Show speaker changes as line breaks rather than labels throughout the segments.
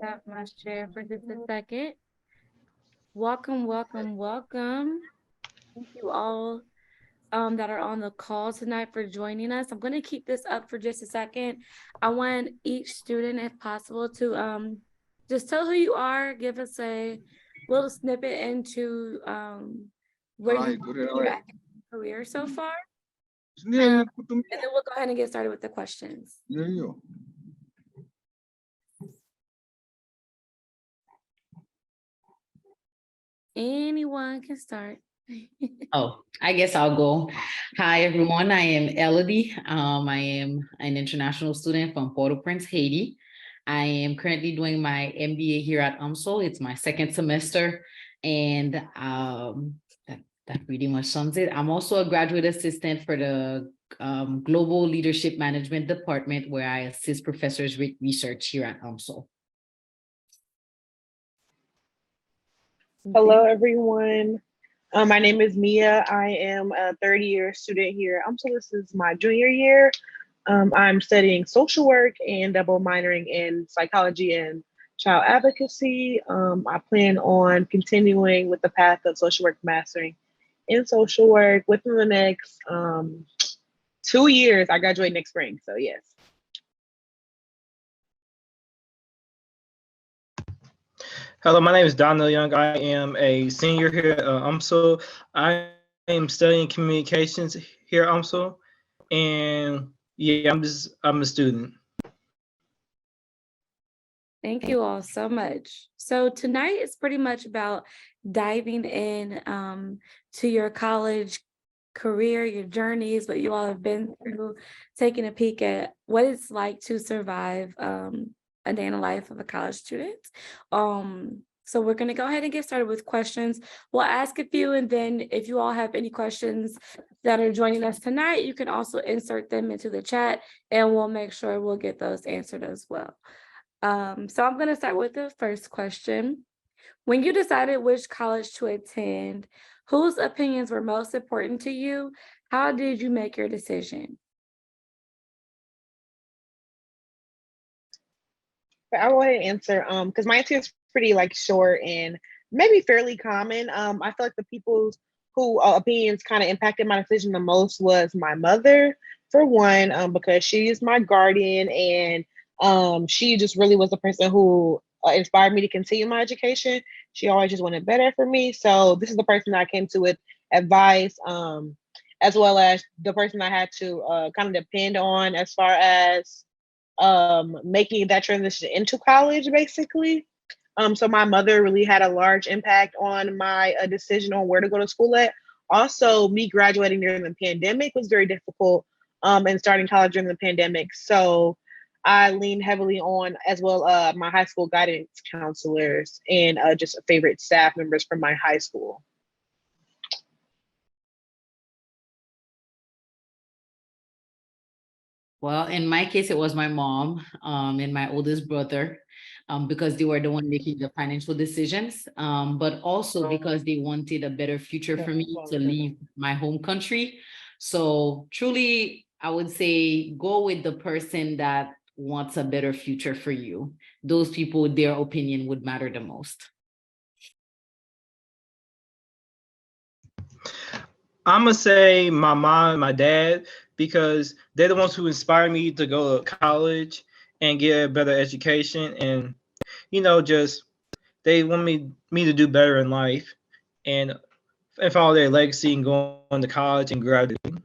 Stop my share for just a second. Welcome, welcome, welcome. Thank you all that are on the call tonight for joining us. I'm going to keep this up for just a second. I want each student, if possible, to just tell who you are, give us a little snippet into where you are at in your career so far. And then we'll go ahead and get started with the questions. Anyone can start.
Oh, I guess I'll go. Hi, everyone. I am Elodie. I am an international student from Port-au-Prince, Haiti. I am currently doing my MBA here at UMSL. It's my second semester, and that pretty much sums it. I'm also a graduate assistant for the Global Leadership Management Department, where I assist professors with research here at UMSL.
Hello, everyone. My name is Mia. I am a third-year student here. So this is my junior year. I'm studying social work and double minoring in psychology and child advocacy. I plan on continuing with the path of social work mastering in social work within the next 2 years. I graduate next spring, so yes.
Hello, my name is Donnell Young. I am a senior here at UMSL. I am studying communications here at UMSL, and yeah, I'm a student.
Thank you all so much. So tonight is pretty much about diving in to your college career, your journeys, what you all have been through, taking a peek at what it's like to survive a day in the life of a college student. So we're going to go ahead and get started with questions. We'll ask a few, and then if you all have any questions that are joining us tonight, you can also insert them into the chat, and we'll make sure we'll get those answered as well. So I'm going to start with the first question. When you decided which college to attend, whose opinions were most important to you? How did you make your decision?
I want to answer because my answer is pretty short and maybe fairly common. I feel like the people who opinions kind of impacted my decision the most was my mother, for one, because she is my guardian, and she just really was the person who inspired me to continue my education. She always just wanted better for me. So this is the person I came to with advice, as well as the person I had to kind of depend on as far as making that transition into college, basically. So my mother really had a large impact on my decision on where to go to school at. Also, me graduating during the pandemic was very difficult, and starting college during the pandemic. So I leaned heavily on, as well, my high school guidance counselors and just favorite staff members from my high school.
Well, in my case, it was my mom and my oldest brother, because they were the one making the financial decisions, but also because they wanted a better future for me to leave my home country. So truly, I would say go with the person that wants a better future for you. Those people, their opinion would matter the most.
I'm gonna say my mom and my dad, because they're the ones who inspire me to go to college and get a better education, and just they want me to do better in life and follow their legacy and going to college and graduating.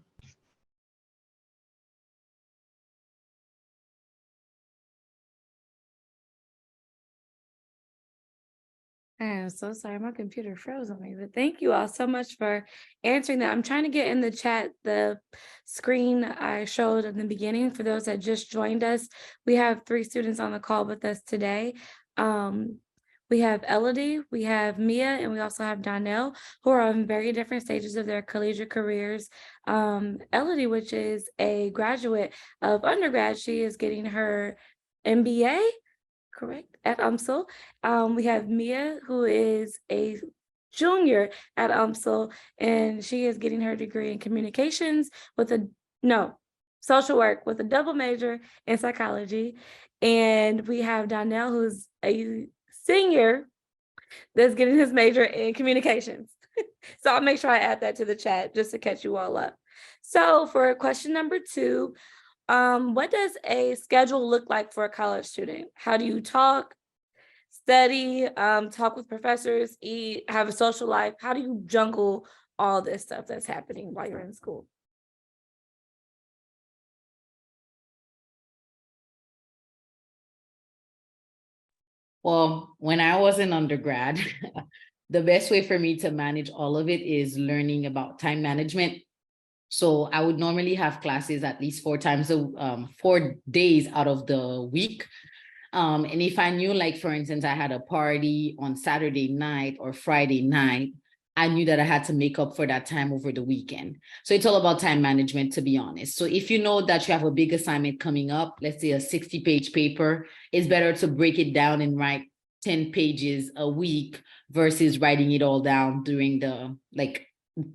I'm so sorry, my computer froze on me, but thank you all so much for answering that. I'm trying to get in the chat the screen I showed in the beginning for those that just joined us. We have 3 students on the call with us today. We have Elodie, we have Mia, and we also have Donnell, who are on very different stages of their collegiate careers. Elodie, which is a graduate of undergrad, she is getting her MBA, correct, at UMSL. We have Mia, who is a junior at UMSL, and she is getting her degree in communications with a, no, social work with a double major in psychology. And we have Donnell, who's a senior that's getting his major in communications. So I'll make sure I add that to the chat just to catch you all up. So for question number 2, what does a schedule look like for a college student? How do you talk, study, talk with professors, eat, have a social life? How do you juggle all this stuff that's happening while you're in school?
Well, when I was in undergrad, the best way for me to manage all of it is learning about time management. So I would normally have classes at least 4 days out of the week. And if I knew, like, for instance, I had a party on Saturday night or Friday night, I knew that I had to make up for that time over the weekend. So it's all about time management, to be honest. So if you know that you have a big assignment coming up, let's say a 60-page paper, it's better to break it down and write 10 pages a week versus writing it all down during the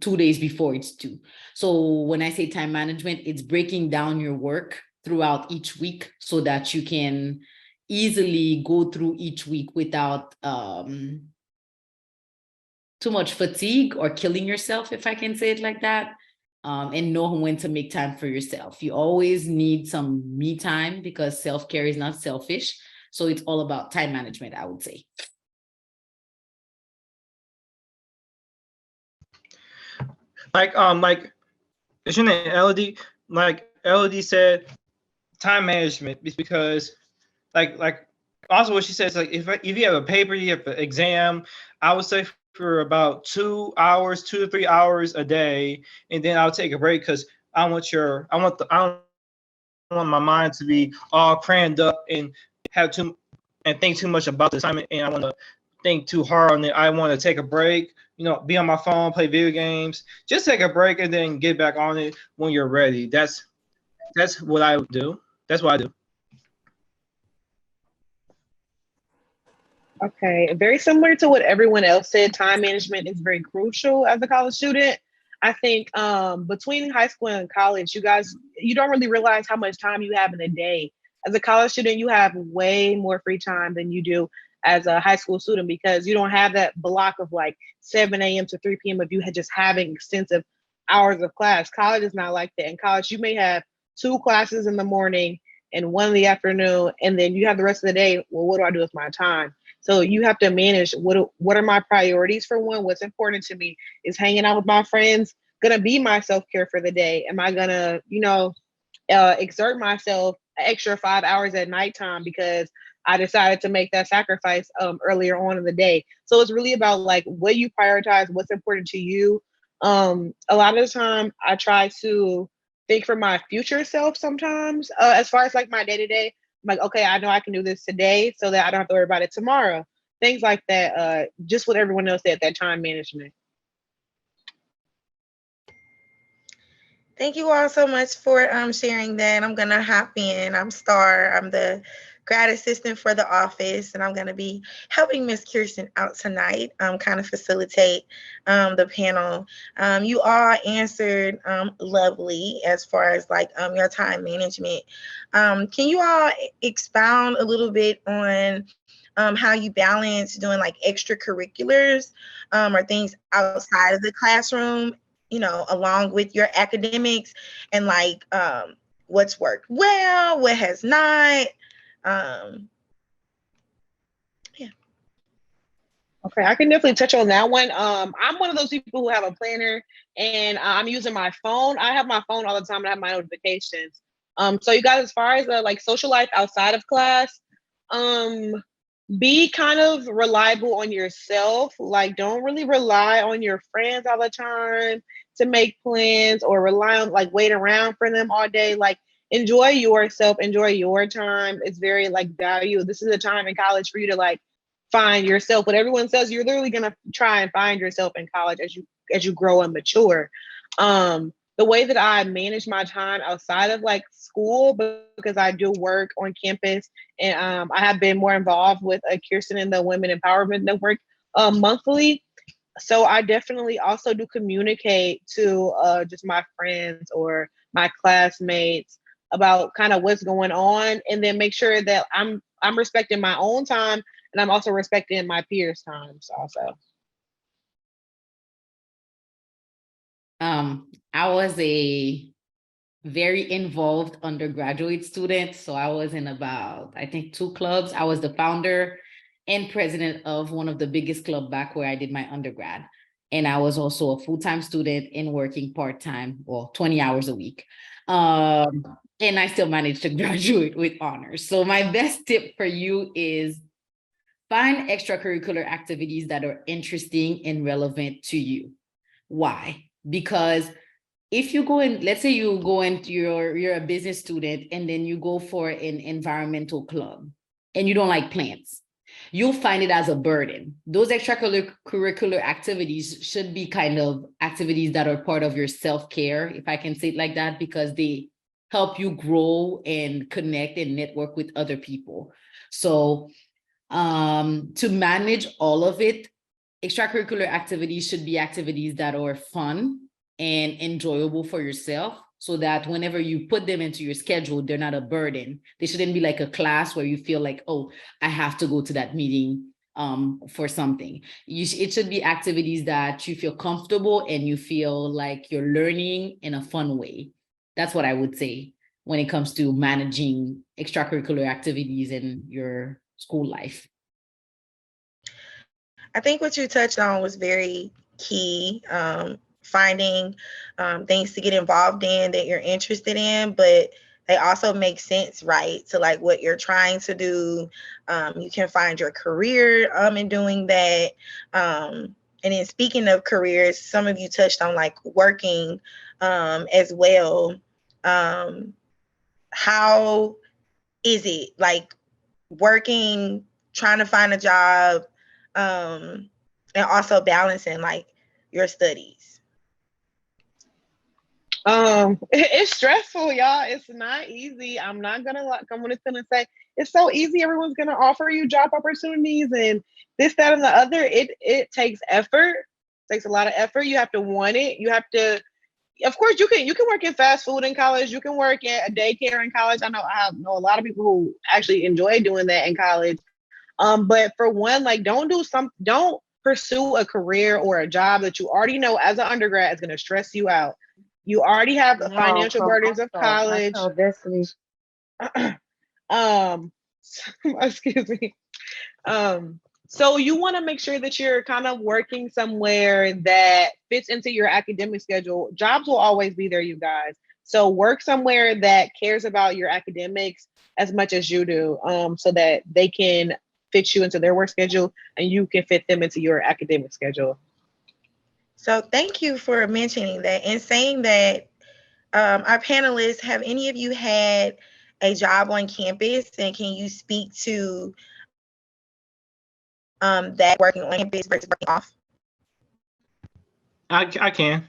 2 days before it's due. So when I say time management, it's breaking down your work throughout each week so that you can easily go through each week without too much fatigue or killing yourself, if I can say it like that, and know when to make time for yourself. You always need some me time because self-care is not selfish. So it's all about time management, I would say.
Like, is your name Elodie? Like Elodie said, time management is because, like also what she says, like if you have a paper, you have an exam, I would say for about 2 hours, 2 to 3 hours a day, and then I'll take a break because I don't want my mind to be all crammed up and think too much about the assignment, and I want to think too hard on it. I want to take a break, be on my phone, play video games. Just take a break and then get back on it when you're ready. That's what I do. That's what I do.
Okay, very similar to what everyone else said, time management is very crucial as a college student. I think between high school and college, you don't really realize how much time you have in a day. As a college student, you have way more free time than you do as a high school student because you don't have that block of like 7 a.m. to 3 p.m. of you just having extensive hours of class. College is not like that. In college, you may have 2 classes in the morning and 1 in the afternoon, and then you have the rest of the day. Well, what do I do with my time? So you have to manage what are my priorities for one. What's important to me is hanging out with my friends, gonna be my self-care for the day. Am I gonna, exert myself an extra 5 hours at nighttime because I decided to make that sacrifice earlier on in the day. So it's really about like what you prioritize, what's important to you. A lot of the time I try to think for my future self sometimes, as far as like my day-to-day. I'm like, okay, I know I can do this today so that I don't have to worry about it tomorrow. Things like that, just what everyone else said, that time management.
Thank you all so much for sharing that. I'm going to hop in. I'm Star. I'm the grad assistant for the office, and I'm going to be helping Miss Kirsten out tonight, kind of facilitate the panel. You all answered lovely as far as like your time management. Can you all expound a little bit on how you balance doing like extracurriculars or things outside of the classroom, along with your academics, and like what's worked well, what has not? Yeah.
Okay, I can definitely touch on that one. I'm one of those people who have a planner and I'm using my phone. I have my phone all the time and I have my notifications. So you guys, as far as like social life outside of class, be kind of reliable on yourself. Like, don't really rely on your friends all the time to make plans or rely on like wait around for them all day. Like, enjoy yourself, enjoy your time. It's very like value. This is a time in college for you to like find yourself. What everyone says, you're literally gonna try and find yourself in college as you grow and mature. The way that I manage my time outside of like school, because I do work on campus and I have been more involved with Kirsten and the Women Empowerment Network monthly. So I definitely also do communicate to just my friends or my classmates about kind of what's going on, and then make sure that I'm respecting my own time, and I'm also respecting my peers' times also.
I was a very involved undergraduate student. So I was in about, I think, 2 clubs. I was the founder and president of one of the biggest club back where I did my undergrad. And I was also a full-time student and working part-time, well, 20 hours a week. And I still managed to graduate with honors. So my best tip for you is find extracurricular activities that are interesting and relevant to you. Why? Because if you go in, let's say you go into you're a business student and then you go for an environmental club and you don't like plants, you'll find it as a burden. Those extracurricular activities should be kind of activities that are part of your self-care, if I can say it like that, because they help you grow and connect and network with other people. So to manage all of it, extracurricular activities should be activities that are fun and enjoyable for yourself, so that whenever you put them into your schedule, they're not a burden. They shouldn't be like a class where you feel like, oh, I have to go to that meeting for something. It should be activities that you feel comfortable and you feel like you're learning in a fun way. That's what I would say when it comes to managing extracurricular activities in your school life.
I think what you touched on was very key. Finding things to get involved in that you're interested in, but they also make sense, right? To like what you're trying to do. You can find your career in doing that. And then speaking of careers, some of you touched on like working as well. How is it like working, trying to find a job, and also balancing like your studies?
It's stressful, y'all. It's not easy. I'm not gonna like. I'm just gonna say it's so easy. Everyone's gonna offer you job opportunities and this, that, and the other. It takes effort. It takes a lot of effort. You have to want it. You have to. Of course, you can work in fast food in college. You can work at a daycare in college. I know a lot of people who actually enjoy doing that in college. But for one, like don't pursue a career or a job that you already know as an undergrad is gonna stress you out. You already have the financial burdens of college. Excuse me. So you want to make sure that you're kind of working somewhere that fits into your academic schedule. Jobs will always be there, you guys. So work somewhere that cares about your academics as much as you do, so that they can fit you into their work schedule and you can fit them into your academic schedule.
So thank you for mentioning that and saying that. Our panelists, have any of you had a job on campus, and can you speak to that working on campus versus working off?
I can.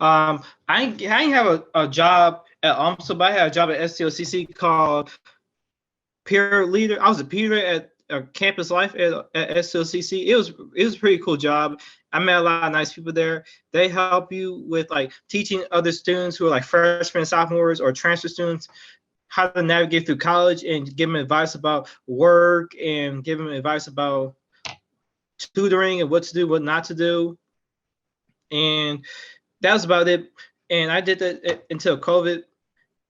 I ain't have a job at UMSL, but I had a job at STLCC called peer leader. I was a peer at campus life at STLCC. It was a pretty cool job. I met a lot of nice people there. They help you with like teaching other students who are like freshmen, sophomores, or transfer students how to navigate through college, and give them advice about work and give them advice about tutoring and what to do, what not to do. And that was about it. And I did that until COVID,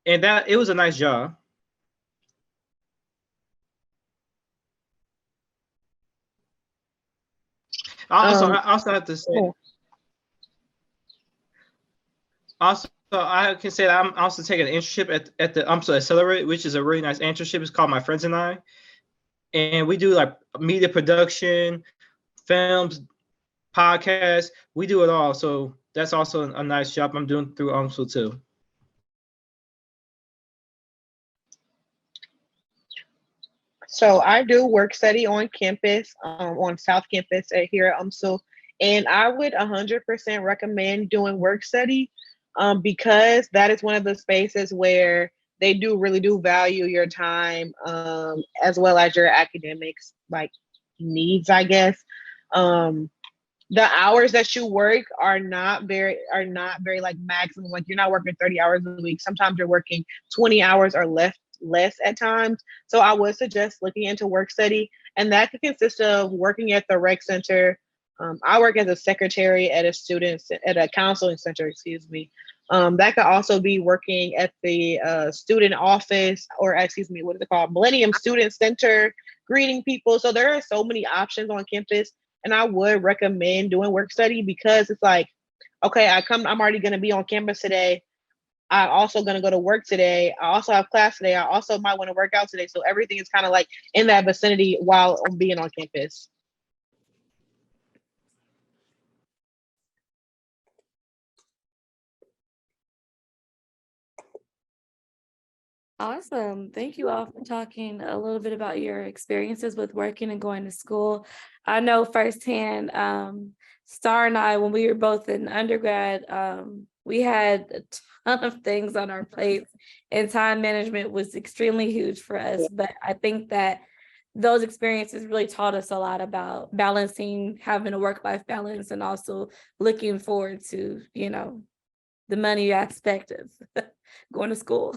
and it was a nice job. I also have to say,
Cool.
also I can say that I'm also taking an internship at the UMSL Accelerate, which is a really nice internship. It's called My Friends and I, and we do like media production, films, podcasts. We do it all. So that's also a nice job I'm doing through UMSL too.
So I do work study on campus, on South Campus here at UMSL, and I would 100% recommend doing work study, because that is one of the spaces where they really do value your time, as well as your academics like needs, I guess. The hours that you work are not very like maximum. Like you're not working 30 hours a week. Sometimes you're working 20 hours or less at times. So I would suggest looking into work study, and that could consist of working at the rec center. I work as a secretary at a counseling center, excuse me. That could also be working at the student office, or excuse me, what is it called? Millennium Student Center, greeting people. So there are so many options on campus, and I would recommend doing work study because it's like, okay, I'm already going to be on campus today. I'm also going to go to work today. I also have class today. I also might want to work out today. So everything is kind of like in that vicinity while being on campus.
Awesome. Thank you all for talking a little bit about your experiences with working and going to school. I know firsthand, Star and I, when we were both in undergrad, we had a ton of things on our plates, and time management was extremely huge for us. But I think that those experiences really taught us a lot about balancing, having a work-life balance, and also looking forward to, the money aspect of going to school.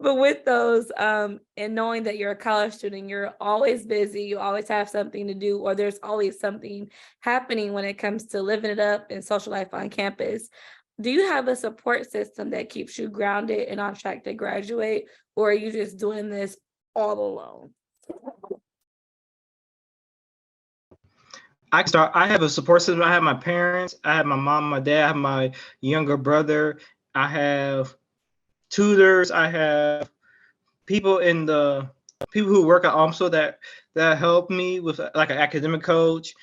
But with those, and knowing that you're a college student, you're always busy, you always have something to do, or there's always something happening when it comes to living it up and social life on campus. Do you have a support system that keeps you grounded and on track to graduate, or are you just doing this all alone?
I can start. I have a support system. I have my parents. I have my mom, my dad. I have my younger brother. I have tutors. I have people people who work at UMSL that help me with like an academic coach,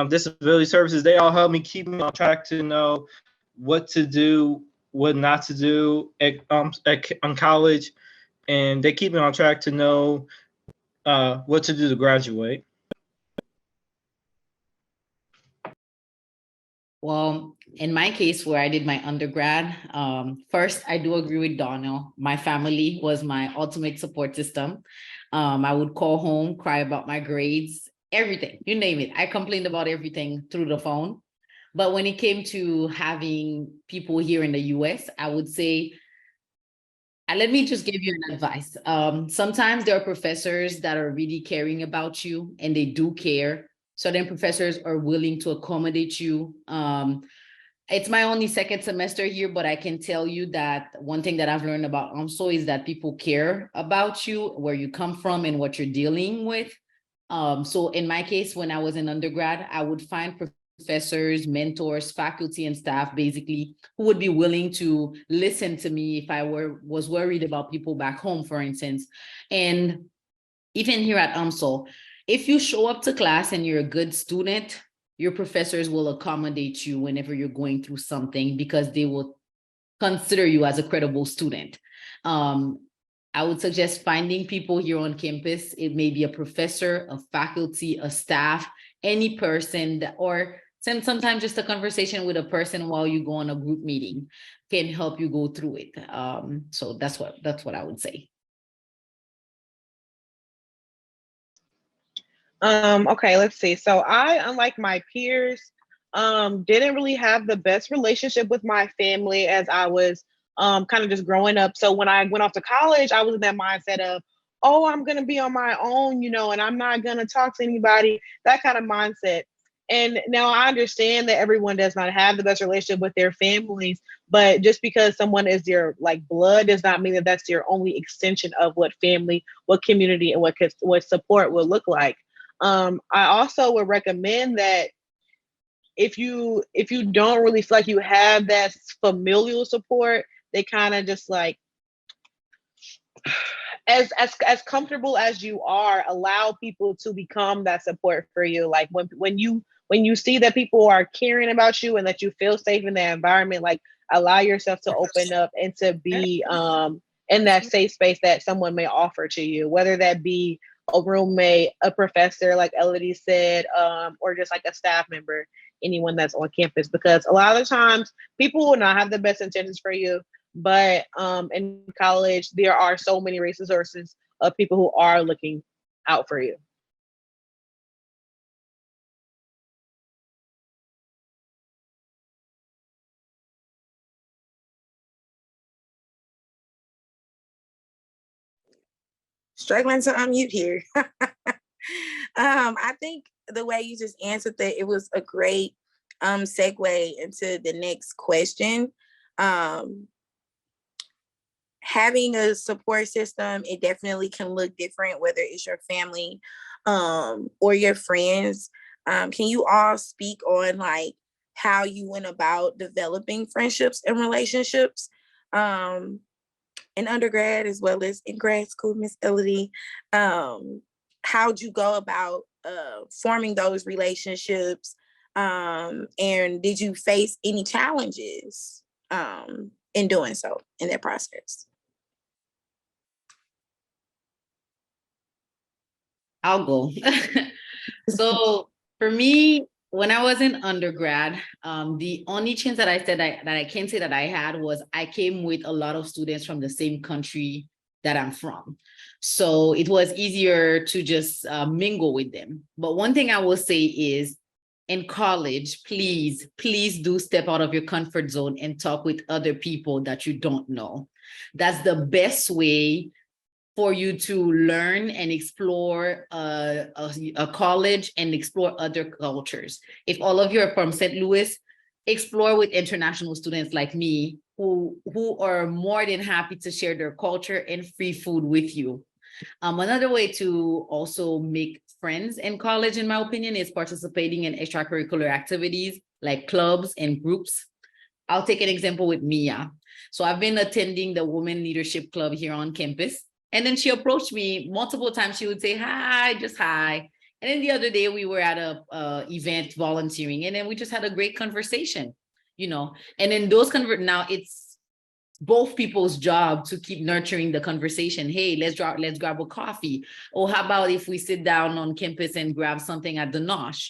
disability services. They all help me keep me on track to know what to do, what not to do on college, and they keep me on track to know what to do to graduate.
Well, in my case, where I did my undergrad, first, I do agree with Donnell. My family was my ultimate support system. I would call home, cry about my grades, everything, you name it. I complained about everything through the phone. But when it came to having people here in the US, I would say, let me just give you an advice. Sometimes there are professors that are really caring about you, and they do care. Certain professors are willing to accommodate you. It's my only second semester here, but I can tell you that one thing that I've learned about UMSL is that people care about you, where you come from, and what you're dealing with. So in my case, when I was in undergrad, I would find professors, mentors, faculty, and staff basically who would be willing to listen to me if I was worried about people back home, for instance. And even here at UMSL, if you show up to class and you're a good student, your professors will accommodate you whenever you're going through something because they will consider you as a credible student. I would suggest finding people here on campus. It may be a professor, a faculty, a staff, any person or sometimes just a conversation with a person while you go on a group meeting can help you go through it. So that's what I would say.
Okay, let's see. So I, unlike my peers, didn't really have the best relationship with my family as I was kind of just growing up. So when I went off to college, I was in that mindset of, oh, I'm gonna be on my own, and I'm not gonna talk to anybody, that kind of mindset. And now I understand that everyone does not have the best relationship with their families, but just because someone is your like blood does not mean that that's your only extension of what family, what community, and what support will look like. I also would recommend that if you don't really feel like you have that familial support, they kind of just like as comfortable as you are, allow people to become that support for you. Like when you see that people are caring about you and that you feel safe in that environment, like allow yourself to open up and to be in that safe space that someone may offer to you, whether that be a roommate, a professor, like Elodie said, or just like a staff member, anyone that's on campus. Because a lot of the times people will not have the best intentions for you, but in college, there are so many resources of people who are looking out for you.
struggling to unmute here. I think the way you just answered that, it was a great segue into the next question. Having a support system, it definitely can look different, whether it's your family or your friends. Can you all speak on like how you went about developing friendships and relationships in undergrad as well as in grad school, Miss Elodie? How'd you go about forming those relationships? And did you face any challenges in doing so in that process?
I'll go. So for me, when I was in undergrad, the only chance that I said that I can say that I had was I came with a lot of students from the same country that I'm from. So it was easier to just mingle with them. But one thing I will say is in college, please do step out of your comfort zone and talk with other people that you don't know. That's the best way for you to learn and explore a college and explore other cultures. If all of you are from St. Louis, explore with international students like me who are more than happy to share their culture and free food with you. Another way to also make friends in college, in my opinion, is participating in extracurricular activities like clubs and groups. I'll take an example with Mia. So I've been attending the Women Leadership Club here on campus. And then she approached me multiple times. She would say, hi, just hi. And then the other day we were at a event volunteering, and then we just had a great conversation, and then those now it's both people's job to keep nurturing the conversation. Hey, let's grab a coffee. Or how about if we sit down on campus and grab something at the Nosh,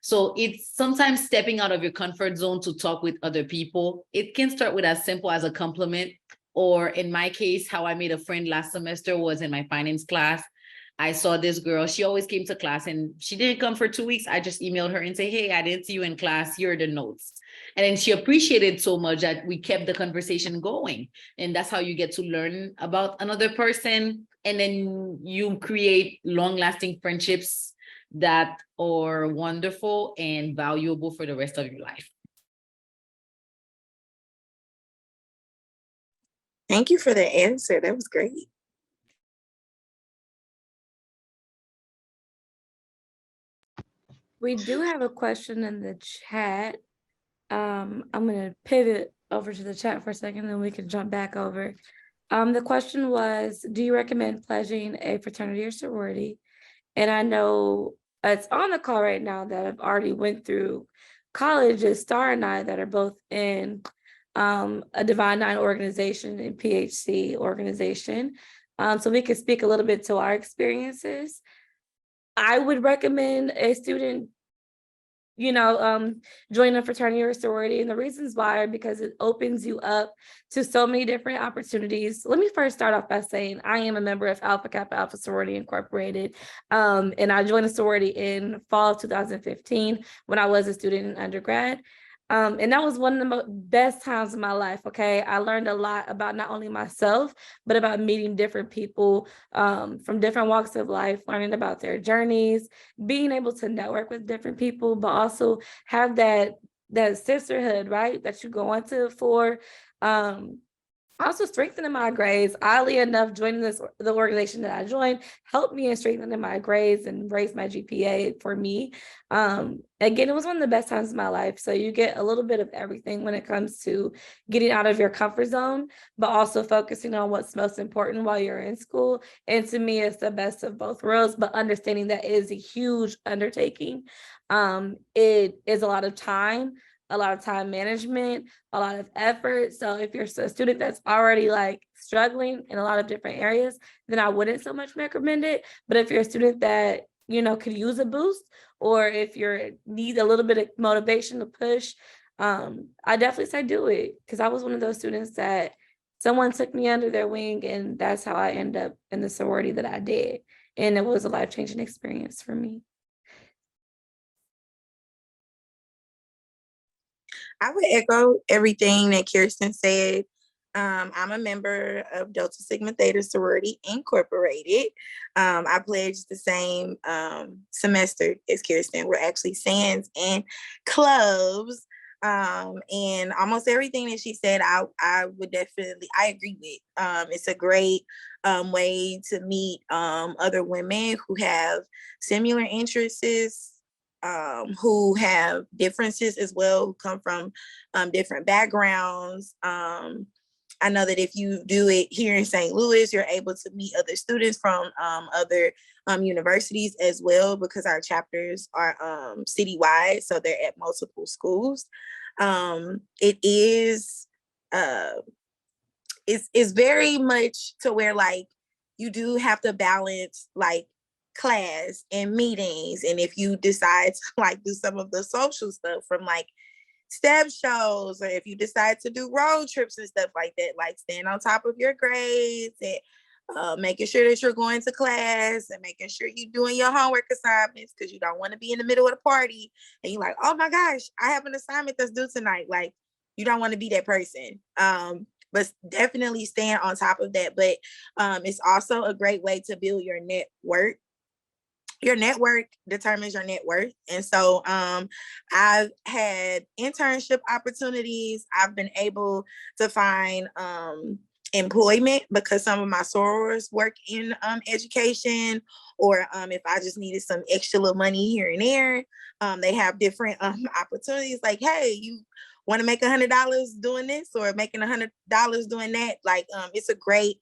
So it's sometimes stepping out of your comfort zone to talk with other people. It can start with as simple as a compliment. Or in my case, how I made a friend last semester was in my finance class. I saw this girl, she always came to class and she didn't come for 2 weeks. I just emailed her and say, hey, I didn't see you in class, here are the notes. And then she appreciated so much that we kept the conversation going. And that's how you get to learn about another person. And then you create long-lasting friendships that are wonderful and valuable for the rest of your life.
Thank you for the answer. That was great.
We do have a question in the chat. I'm going to pivot over to the chat for a second, then we can jump back over. The question was, do you recommend pledging a fraternity or sorority? And I know it's on the call right now that I've already went through colleges, Star and I, that are both in a Divine Nine organization and PHC organization. So we could speak a little bit to our experiences. I would recommend a student, join a fraternity or sorority. And the reasons why are because it opens you up to so many different opportunities. Let me first start off by saying I am a member of Alpha Kappa Alpha Sorority Incorporated. And I joined a sorority in fall of 2015 when I was a student in undergrad. And that was one of the best times of my life, okay? I learned a lot about not only myself, but about meeting different people from different walks of life, learning about their journeys, being able to network with different people, but also have that sisterhood, right, that you go into for. Also strengthening my grades. Oddly enough, joining the organization that I joined helped me in strengthening my grades and raise my GPA for me. Again, it was one of the best times of my life. So you get a little bit of everything when it comes to getting out of your comfort zone, but also focusing on what's most important while you're in school. And to me, it's the best of both worlds, but understanding that it is a huge undertaking. It is a lot of time management, a lot of effort. So if you're a student that's already like struggling in a lot of different areas, then I wouldn't so much recommend it. But if you're a student that, could use a boost, or if you need a little bit of motivation to push, I definitely say do it. Because I was one of those students that someone took me under their wing, and that's how I ended up in the sorority that I did. And it was a life-changing experience for me.
I would echo everything that Kirsten said. I'm a member of Delta Sigma Theta Sorority Incorporated. I pledged the same semester as Kirsten. We're actually Sands and clubs. And almost everything that she said, I would definitely, I agree with. It's a great way to meet other women who have similar interests, who have differences as well, who come from different backgrounds. I know that if you do it here in St. Louis, you're able to meet other students from other universities as well, because our chapters are citywide, so they're at multiple schools. It is, it's very much to where like you do have to balance like class and meetings, and if you decide to like do some of the social stuff from like STEM shows, or if you decide to do road trips and stuff like that, like staying on top of your grades and making sure that you're going to class and making sure you're doing your homework assignments, because you don't want to be in the middle of the party and you're like, oh my gosh, I have an assignment that's due tonight. Like, you don't want to be that person. But definitely staying on top of that. But it's also a great way to build your network. Your network determines your net worth. And so I've had internship opportunities. I've been able to find employment because some of my sorors work in education, or if I just needed some extra little money here and there, they have different opportunities like, hey, you want to make $100 doing this or making $100 doing that. Like it's a great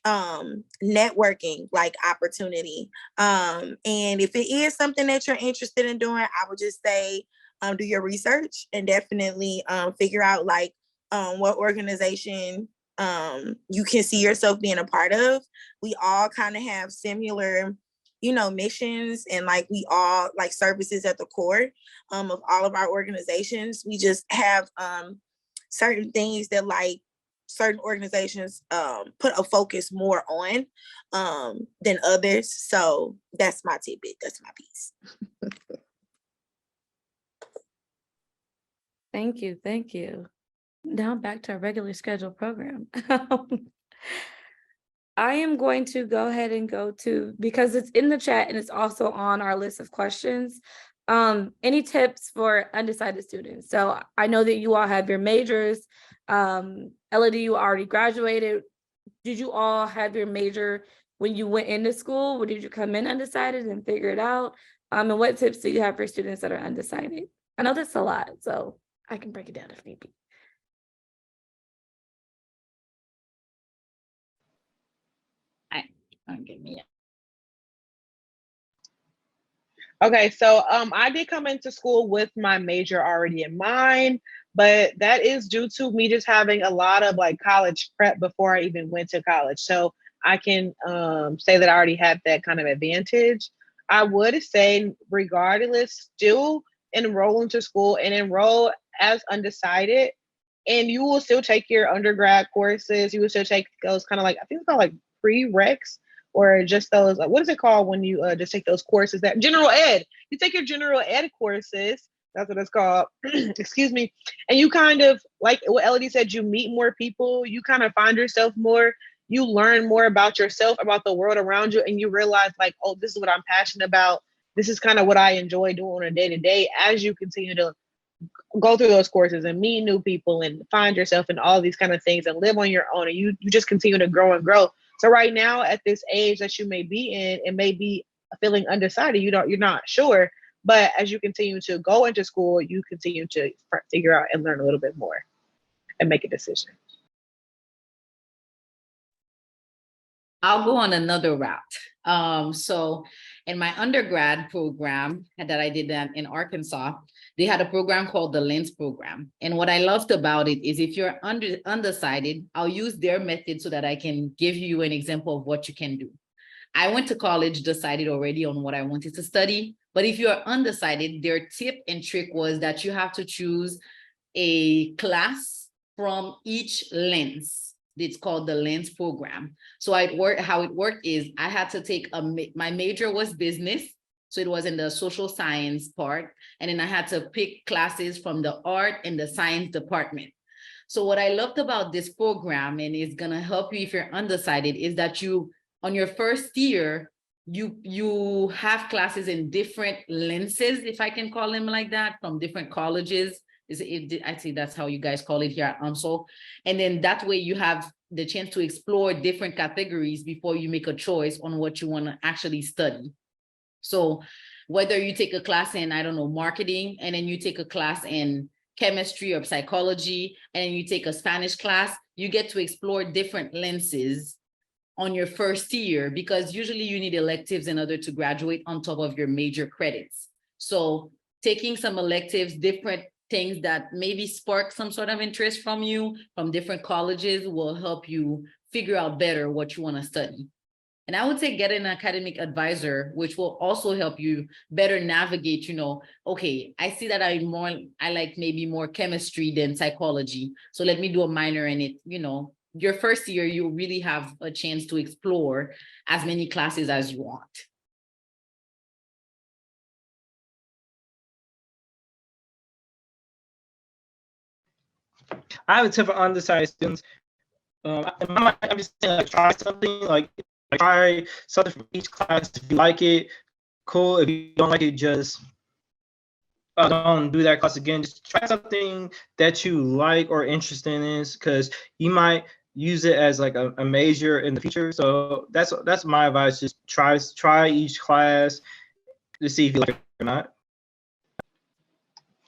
networking like opportunity. And if it is something that you're interested in doing, I would just say do your research and definitely figure out like what organization you can see yourself being a part of. We all kind of have similar, you know, missions, and like we all like services at the core of all of our organizations. We just have certain things that like certain organizations put a focus more on than others. So that's my tidbit. That's my piece.
Thank you. Thank you. Now back to our regular scheduled program. I am going to go ahead and go to, because it's in the chat and it's also on our list of questions. Any tips for undecided students? So I know that you all have your majors. Elodie, you already graduated. Did you all have your major when you went into school, or did you come in undecided and figure it out? And what tips do you have for students that are undecided? I know that's a lot, so I can break it down if need be.
Give me
Okay, so I did come into school with my major already in mind, but that is due to me just having a lot of like college prep before I even went to college. So I can say that I already had that kind of advantage. I would say, regardless, still enroll into school and enroll as undecided, and you will still take your undergrad courses. You will still take those kind of like, I think it's called like prereqs, or just those, what is it called when you just take those courses, that general ed, you take your general ed courses, that's what it's called, excuse me. And you kind of, like what Elodie said, you meet more people, you kind of find yourself more, you learn more about yourself, about the world around you, and you realize like, oh, this is what I'm passionate about. This is kind of what I enjoy doing on a day-to-day, as you continue to go through those courses and meet new people and find yourself in all these kind of things and live on your own, and you just continue to grow and grow. So right now, at this age that you may be in, it may be feeling undecided. You're not sure, but as you continue to go into school, you continue to figure out and learn a little bit more and make a decision.
I'll go on another route. So in my undergrad program that I did in Arkansas, they had a program called the LENS program. And what I loved about it is if you're undecided, I'll use their method so that I can give you an example of what you can do. I went to college, decided already on what I wanted to study. But if you're undecided, their tip and trick was that you have to choose a class from each LENS. It's called the LENS program. So how it worked is I had to take my major was business. So it was in the social science part. And then I had to pick classes from the art and the science department. So what I loved about this program, and it's gonna help you if you're undecided, is that you, on your first year, you have classes in different lenses, if I can call them like that, from different colleges. I'd say that's how you guys call it here at UMSL. And then that way you have the chance to explore different categories before you make a choice on what you want to actually study. So whether you take a class in, I don't know, marketing, and then you take a class in chemistry or psychology, and you take a Spanish class, you get to explore different lenses on your first year, because usually you need electives in order to graduate on top of your major credits. So taking some electives, different things that maybe spark some sort of interest from you from different colleges will help you figure out better what you want to study. And I would say get an academic advisor, which will also help you better navigate, okay, I see that I like maybe more chemistry than psychology. So let me do a minor in it. Your first year, you really have a chance to explore as many classes as you want.
I would tell for undecided students, I'm just saying, try something, try something from each class. If you like it, cool. If you don't like it, just don't do that class again. Just try something that you like or interested in, because you might use it as like a major in the future. So that's my advice. Just try each class to see if you like it or not.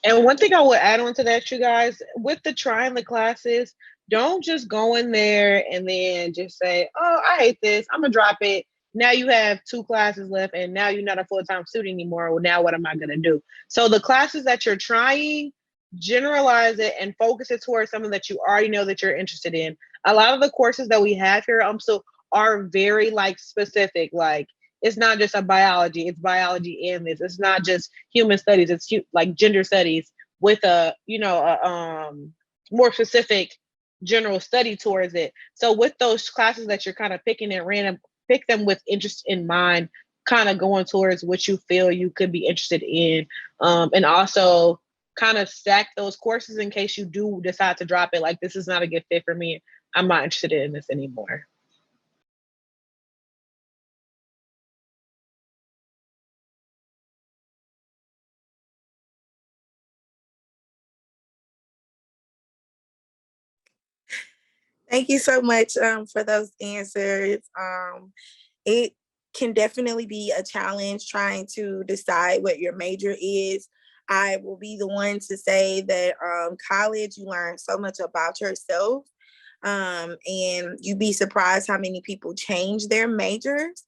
And one thing I would add on to that, you guys, with the trying the classes, don't just go in there and then just say, oh, I hate this, I'm gonna drop it. Now you have 2 classes left and now you're not a full-time student anymore. Well, now what am I gonna do? So the classes that you're trying, generalize it and focus it towards something that you already know that you're interested in. A lot of the courses that we have here are very specific. It's not just a biology, it's biology and this. It's not just human studies, it's like gender studies with a more specific general study towards it. So with those classes that you're kind of picking at random, pick them with interest in mind, kind of going towards what you feel you could be interested in. And also kind of stack those courses in case you do decide to drop it. Like, this is not a good fit for me, I'm not interested in this anymore.
Thank you so much for those answers. It can definitely be a challenge trying to decide what your major is. I will be the one to say that college, you learn so much about yourself, and you'd be surprised how many people change their majors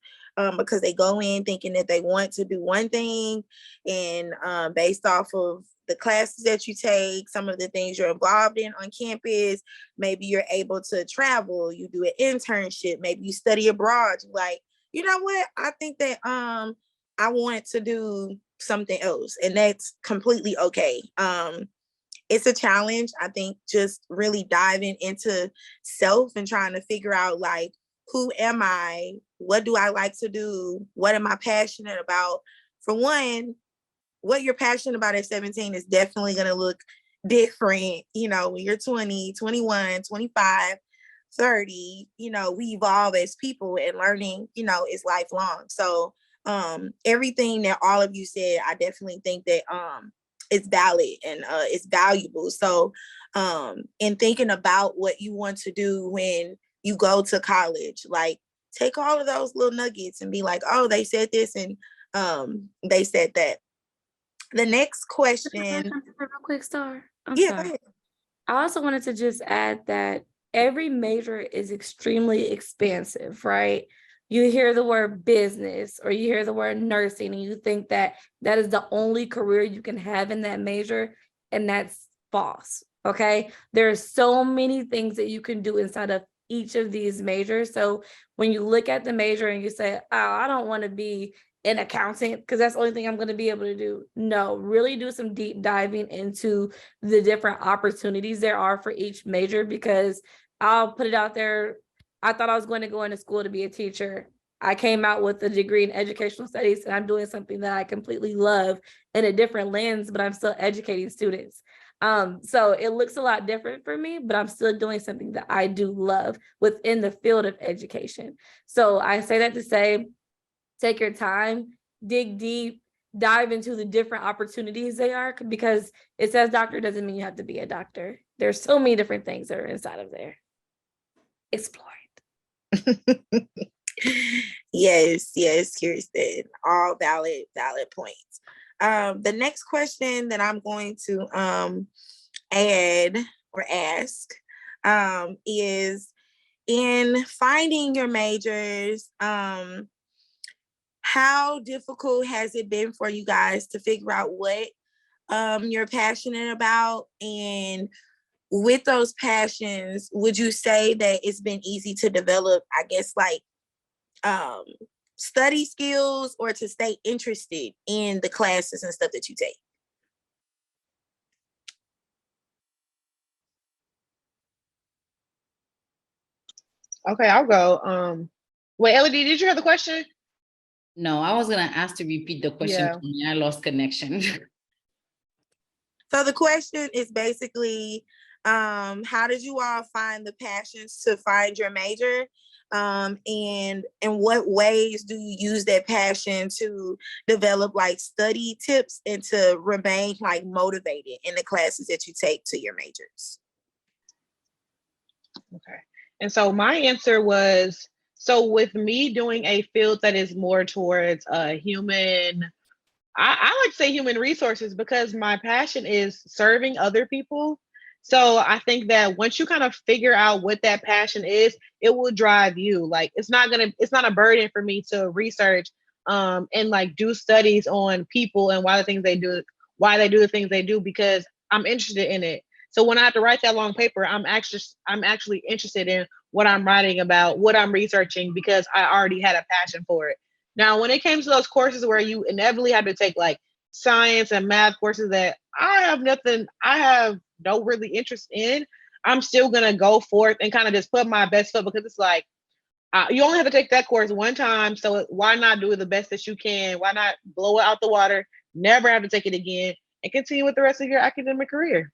because they go in thinking that they want to do one thing, and based off of the classes that you take, some of the things you're involved in on campus, maybe you're able to travel, you do an internship, maybe you study abroad. You're like, you know what? I think that I want to do something else, and that's completely okay. It's a challenge. I think just really diving into self and trying to figure out who am I? What do I like to do? What am I passionate about? For one, what you're passionate about at 17 is definitely going to look different, when you're 20, 21, 25, 30, we evolve as people, and learning, is lifelong. So everything that all of you said, I definitely think that it's valid and it's valuable. So in thinking about what you want to do when you go to college, take all of those little nuggets and be like, oh, they said this and they said that. The next question.
Real quick, Star. I'm
Yeah,
sorry. I also wanted to just add that every major is extremely expansive, right? You hear the word business or you hear the word nursing and you think that that is the only career you can have in that major, and that's false, okay? There are so many things that you can do inside of each of these majors. So when you look at the major and you say, oh, I don't want to be an accountant because that's the only thing I'm going to be able to do. No, really do some deep diving into the different opportunities there are for each major, because I'll put it out there. I thought I was going to go into school to be a teacher. I came out with a degree in educational studies, and I'm doing something that I completely love in a different lens, but I'm still educating students. So it looks a lot different for me, but I'm still doing something that I do love within the field of education. So I say that to say, take your time, dig deep, dive into the different opportunities they are, because it says doctor doesn't mean you have to be a doctor. There's so many different things that are inside of there. Explore it.
Yes, Kirsten. All valid points. The next question that I'm going to add or ask is, in finding your majors, how difficult has it been for you guys to figure out what you're passionate about? And with those passions, would you say that it's been easy to develop, I guess, like study skills, or to stay interested in the classes and stuff that you take?
Okay, I'll go. Wait, Elodie, did you hear the question?
No, I was gonna ask to repeat the question.
Yeah.
To me. I lost connection.
So the question is basically, how did you all find the passions to find your major? And in what ways do you use that passion to develop like study tips and to remain like motivated in the classes that you take to your majors?
Okay. And so my answer was, so with me doing a field that is more towards human, I like to say human resources, because my passion is serving other people. So I think that once you kind of figure out what that passion is, it will drive you. Like it's not a burden for me to research and like do studies on people and why they do the things they do, because I'm interested in it. So when I have to write that long paper, I'm actually interested in what I'm writing about, what I'm researching, because I already had a passion for it. Now, when it came to those courses where you inevitably have to take like science and math courses that I have no really interest in, I'm still gonna go forth and kind of just put my best foot, because it's like you only have to take that course one time, so why not do the best that you can? Why not blow it out the water, never have to take it again, and continue with the rest of your academic career?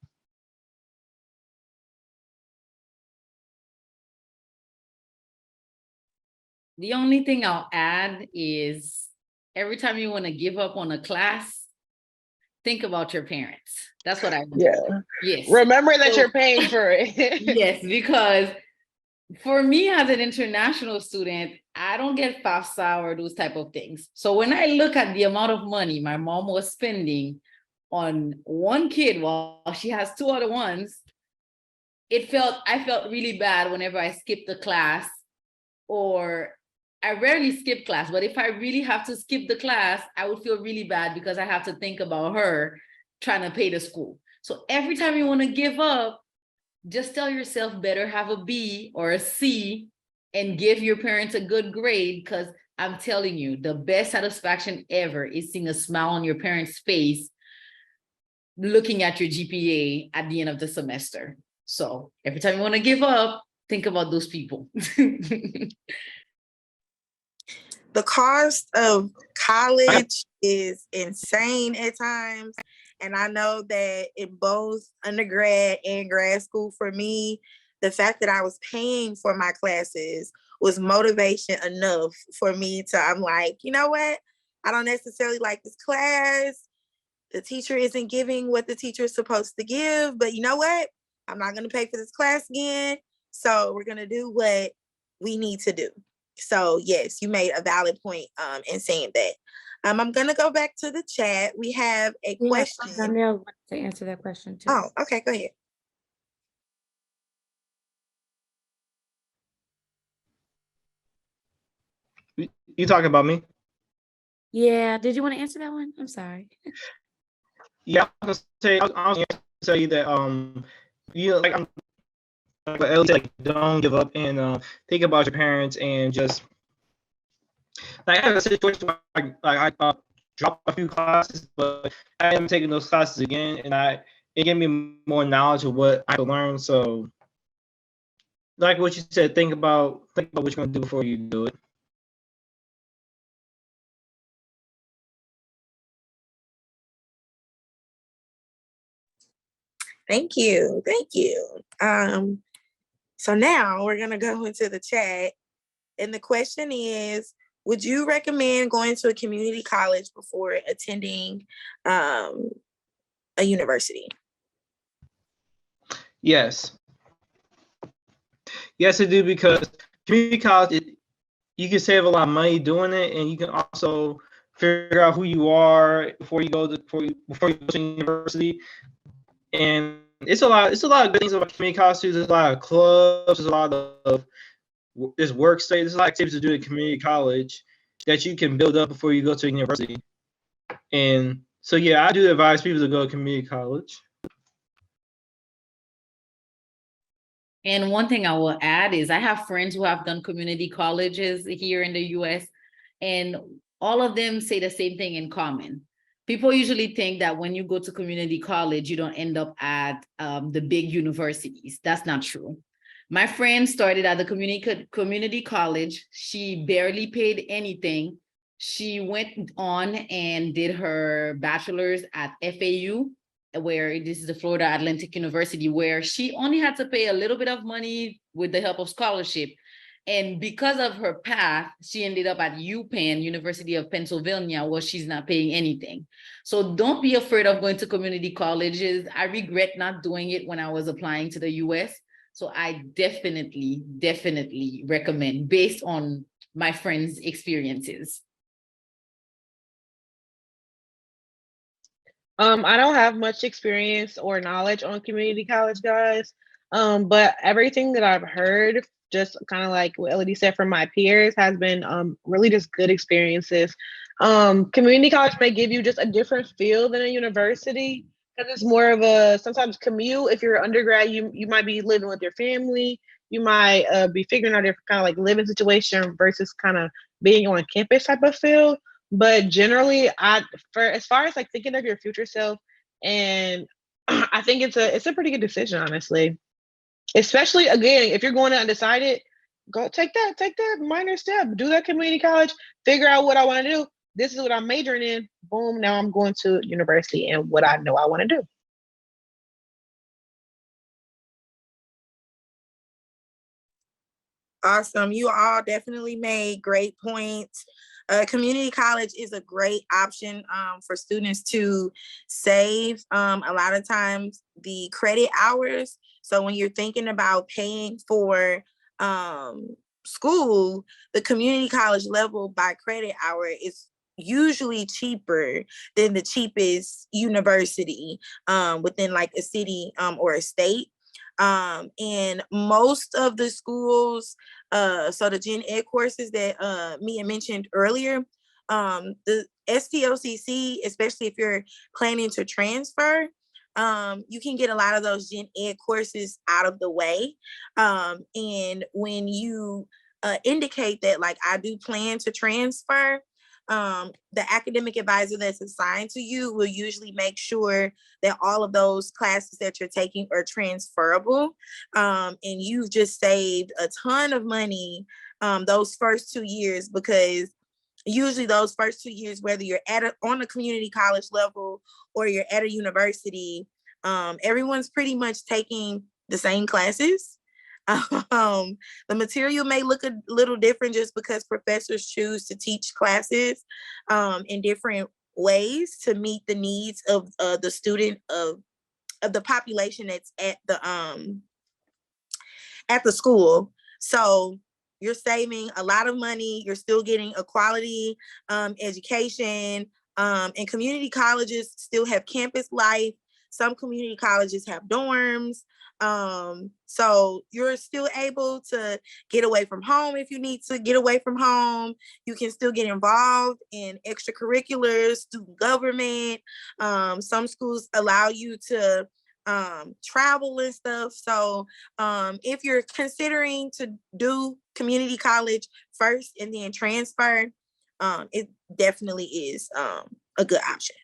The only thing I'll add is every time you want to give up on a class, think about your parents. That's what I would do.
Yeah.
Yes.
Remember that
So-
you're paying for it.
Yes, because for me as an international student, I don't get FAFSA or those type of things. So when I look at the amount of money my mom was spending on one kid while she has two other ones, I felt really bad whenever I skipped the class, or I rarely skip class, but if I really have to skip the class, I would feel really bad because I have to think about her trying to pay the school. So every time you want to give up, just tell yourself better have a B or a C and give your parents a good grade, because I'm telling you, the best satisfaction ever is seeing a smile on your parents' face looking at your GPA at the end of the semester. So every time you want to give up, think about those people.
The cost of college is insane at times. And I know that in both undergrad and grad school, for me, the fact that I was paying for my classes was motivation enough for me to, I'm like, you know what? I don't necessarily like this class. The teacher isn't giving what the teacher is supposed to give, but you know what? I'm not going to pay for this class again. So we're going to do what we need to do. So yes, you made a valid point in saying that. I'm gonna go back to the chat. We have a question.
Danielle wanted to answer that question too.
Oh, okay, go ahead.
You talking about me?
Yeah, did you want to answer that one? I'm sorry.
Yeah, I was gonna say that you know, like I'm like what Ellie said, like don't give up and think about your parents, and just like I have a situation where I dropped a few classes, but I am taking those classes again, and it gave me more knowledge of what I could learn. So like what you said, think about what you're gonna do before you do it.
Thank you. Thank you. So now we're gonna go into the chat. And the question is, would you recommend going to a community college before attending a university?
Yes. Yes, I do, because community college, you can save a lot of money doing it, and you can also figure out who you are before you go to university. And it's a lot of good things about community college too. There's a lot of clubs, there's a lot of there's work study, there's a lot of activities to do at community college that you can build up before you go to university. And so yeah, I do advise people to go to community college.
And one thing I will add is I have friends who have done community colleges here in the US, and all of them say the same thing in common. People usually think that when you go to community college, you don't end up at the big universities. That's not true. My friend started at the community college. She barely paid anything. She went on and did her bachelor's at FAU, where this is the Florida Atlantic University, where she only had to pay a little bit of money with the help of scholarship. And because of her path, she ended up at UPenn, University of Pennsylvania, where she's not paying anything. So don't be afraid of going to community colleges. I regret not doing it when I was applying to the US. So I definitely recommend based on my friends' experiences.
I don't have much experience or knowledge on community college, guys. But everything that I've heard, just kind of like what Elodie said from my peers, has been really just good experiences. Community college may give you just a different feel than a university, because it's more of a sometimes commute. If you're an undergrad, you might be living with your family. You might be figuring out different kind of like living situation versus kind of being on campus type of feel. But generally, for as far as like thinking of your future self, and I think it's a pretty good decision, honestly. Especially again, if you're going to undecided, go take that minor step, do that community college, figure out what I want to do. This is what I'm majoring in. Boom, now I'm going to university and what I know I want to do.
Awesome. You all definitely made great points. Community college is a great option for students to save a lot of times the credit hours. So when you're thinking about paying for school, the community college level by credit hour is usually cheaper than the cheapest university within like a city or a state. And most of the schools, so the gen ed courses that Mia mentioned earlier, the STOCC, especially if you're planning to transfer, you can get a lot of those gen ed courses out of the way. And when you indicate that, like, I do plan to transfer, the academic advisor that's assigned to you will usually make sure that all of those classes that you're taking are transferable. And you've just saved a ton of money those first 2 years, because usually those first 2 years, whether you're on a community college level or you're at a university, everyone's pretty much taking the same classes. The material may look a little different just because professors choose to teach classes in different ways to meet the needs of the student of the population that's at the school. So you're saving a lot of money. You're still getting a quality education, and community colleges still have campus life. Some community colleges have dorms. So you're still able to get away from home if you need to get away from home. You can still get involved in extracurriculars, student government. Some schools allow you to travel and stuff. So if you're considering to do community college first and then transfer, it definitely is a good option.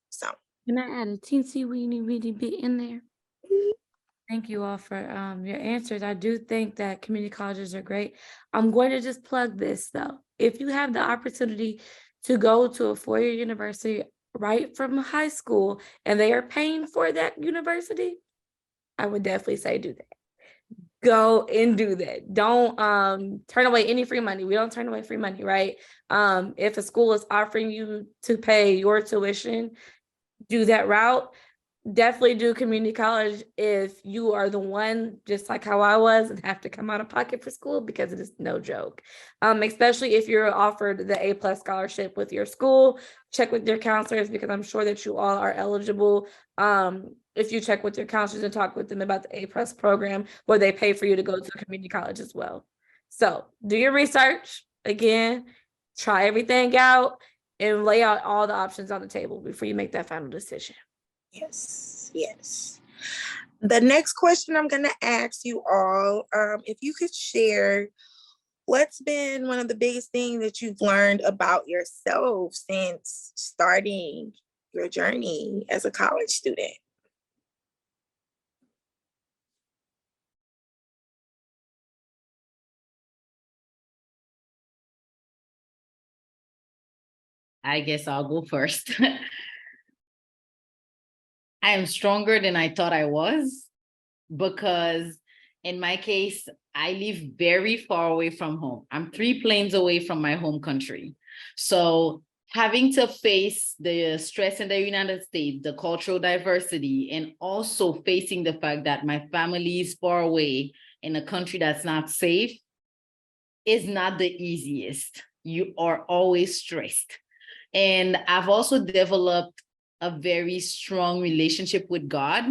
So
Can I add a teensy weeny bit in there? Thank you all for your answers. I do think that community colleges are great. I'm going to just plug this though. If you have the opportunity to go to a four-year university right from high school and they are paying for that university, I would definitely say do that. Go and do that. Don't turn away any free money. We don't turn away free money, right? If a school is offering you to pay your tuition, do that route. Definitely do community college if you are the one, just like how I was, and have to come out of pocket for school, because it is no joke. Especially if you're offered the A+ scholarship with your school, check with your counselors, because I'm sure that you all are eligible. If you check with your counselors and talk with them about the A+ program, where they pay for you to go to community college as well. So do your research. Again, try everything out and lay out all the options on the table before you make that final decision.
Yes, yes. The next question I'm going to ask you all, if you could share what's been one of the biggest things that you've learned about yourself since starting your journey as a college student?
I guess I'll go first. I am stronger than I thought I was, because in my case, I live very far away from home. I'm 3 planes away from my home country. So having to face the stress in the United States, the cultural diversity, and also facing the fact that my family is far away in a country that's not safe is not the easiest. You are always stressed. And I've also developed a very strong relationship with God.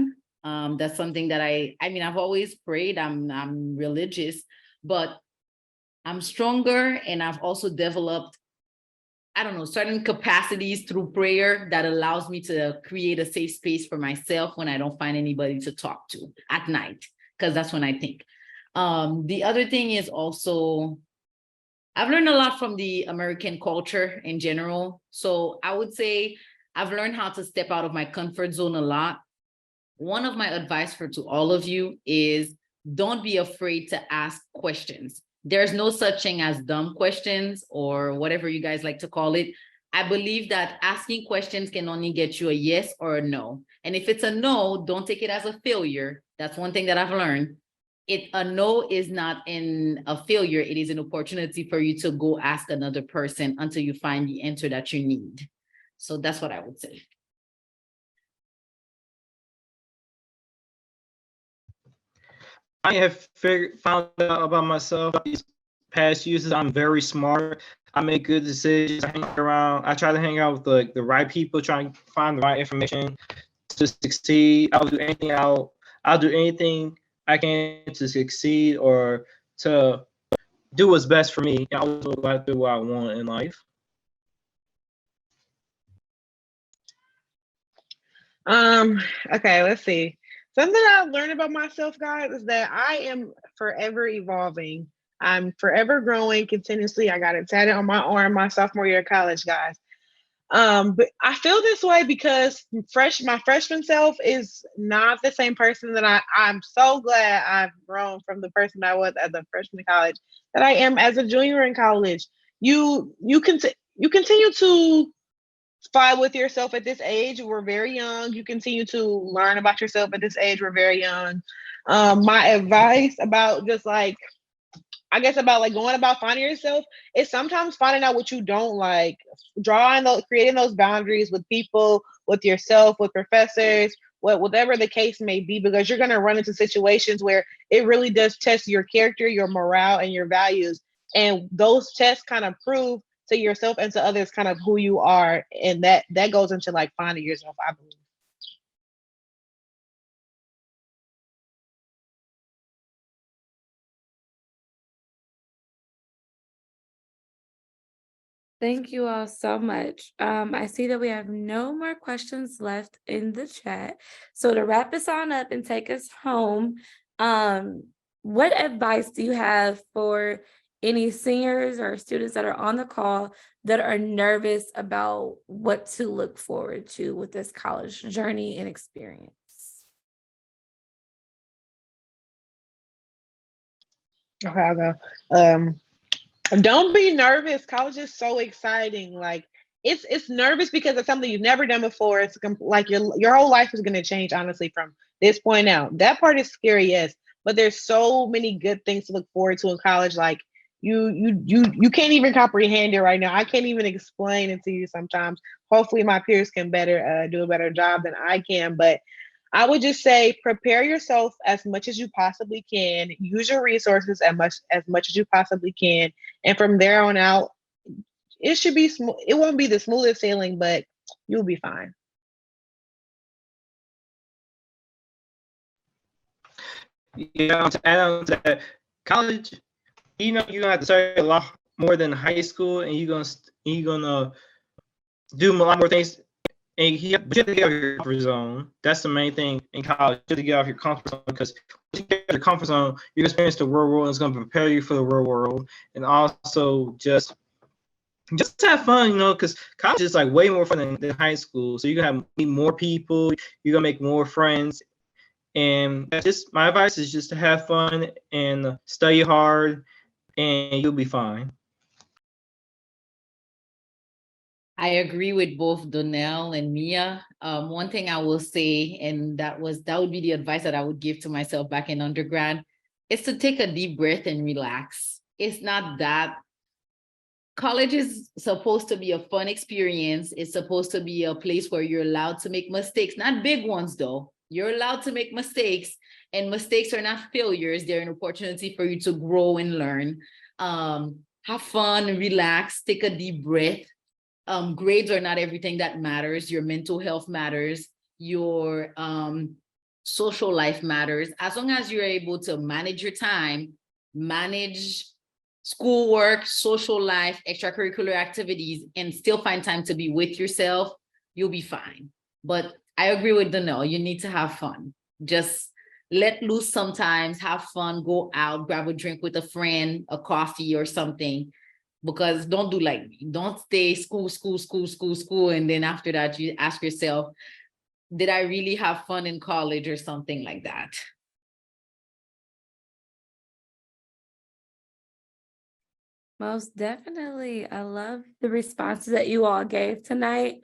That's something that I've always prayed. I'm religious, but I'm stronger, and I've also developed, certain capacities through prayer that allows me to create a safe space for myself when I don't find anybody to talk to at night, because that's when I think. The other thing is also, I've learned a lot from the American culture in general. So I would say I've learned how to step out of my comfort zone a lot. One of my advice to all of you is, don't be afraid to ask questions. There's no such thing as dumb questions, or whatever you guys like to call it. I believe that asking questions can only get you a yes or a no. And if it's a no, don't take it as a failure. That's one thing that I've learned. A no is not a failure. It is an opportunity for you to go ask another person until you find the answer that you need. So that's what I would say.
I have found out about myself these past years. I'm very smart. I make good decisions. I try to hang out with the right people, trying to find the right information to succeed. I'll do anything I can to succeed, or to do what's best for me. I always like to do what I want in life.
Okay, let's see. Something I've learned about myself, guys, is that I am forever evolving. I'm forever growing continuously. I got it tatted on my arm my sophomore year of college, guys. But I feel this way because my freshman self is not the same person that I'm so glad I've grown from the person I was as a freshman in college that I am as a junior in college. You continue to fight with yourself at this age. We're very young. You continue to learn about yourself at this age. We're very young. My advice about about going about finding yourself is sometimes finding out what you don't like, creating those boundaries with people, with yourself, with professors, whatever the case may be, because you're going to run into situations where it really does test your character, your morale, and your values. And those tests kind of prove to yourself and to others kind of who you are. And that goes into finding yourself, I believe.
Thank you all so much. I see that we have no more questions left in the chat. So to wrap this on up and take us home, what advice do you have for any seniors or students that are on the call that are nervous about what to look forward to with this college journey and experience?
Okay, I'll go. Don't be nervous. College is so exciting. it's nervous because it's something you've never done before. It's like your whole life is going to change, honestly, from this point out. That part is scary, yes, but there's so many good things to look forward to in college. Like you can't even comprehend it right now. I can't even explain it to you sometimes. Hopefully my peers can do a better job than I can, but I would just say prepare yourself as much as you possibly can. Use your resources as much as you possibly can, and from there on out, it should be smooth. It won't be the smoothest sailing, but you'll be fine.
Yeah, to add on to that, college, you're gonna have to study a lot more than high school, and you're gonna do a lot more things. And but you have to get out of your comfort zone. That's the main thing in college. You have to get out of your comfort zone, because once you get out of your comfort zone, you experience the real world, and it's gonna prepare you for the real world. And also just have fun, because college is like way more fun than high school. So you're gonna meet more people, you're gonna make more friends. And just my advice is just to have fun and study hard, and you'll be fine.
I agree with both Donnell and Mia. One thing I will say, and that would be the advice that I would give to myself back in undergrad, is to take a deep breath and relax. It's not that college is supposed to be a fun experience. It's supposed to be a place where you're allowed to make mistakes, not big ones though. You're allowed to make mistakes, and mistakes are not failures. They're an opportunity for you to grow and learn. Have fun, relax, take a deep breath. Grades are not everything that matters. Your mental health matters. Your social life matters. As long as you're able to manage your time, manage schoolwork, social life, extracurricular activities, and still find time to be with yourself, you'll be fine. But I agree with Donnell. You need to have fun. Just let loose sometimes, have fun, go out, grab a drink with a friend, a coffee or something. Because don't do like me. Don't stay school, and then after that you ask yourself, did I really have fun in college or something like that?
Most definitely. I love the responses that you all gave tonight.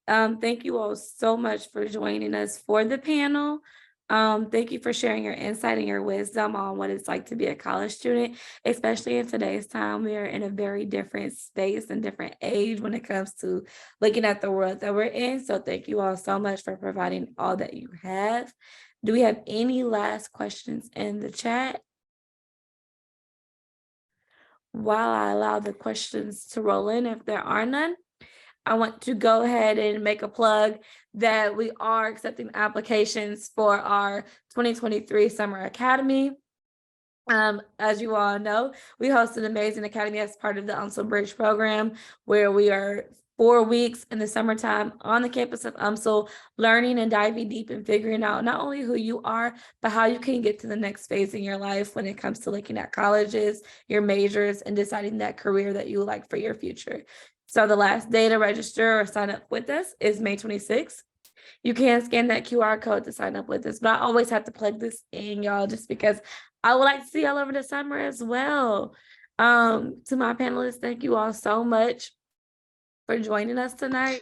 Thank you all so much for joining us for the panel. Thank you for sharing your insight and your wisdom on what it's like to be a college student, especially in today's time. We are in a very different space and different age when it comes to looking at the world that we're in. So thank you all so much for providing all that you have. Do we have any last questions in the chat? While I allow the questions to roll in, if there are none, I want to go ahead and make a plug that we are accepting applications for our 2023 Summer Academy. As you all know, we host an amazing academy as part of the UMSL Bridge program, where we are 4 weeks in the summertime on the campus of UMSL, learning and diving deep and figuring out not only who you are, but how you can get to the next phase in your life when it comes to looking at colleges, your majors, and deciding that career that you like for your future. So the last day to register or sign up with us is May 26th. You can scan that QR code to sign up with us, but I always have to plug this in, y'all, just because I would like to see y'all over the summer as well. To my panelists, thank you all so much for joining us tonight.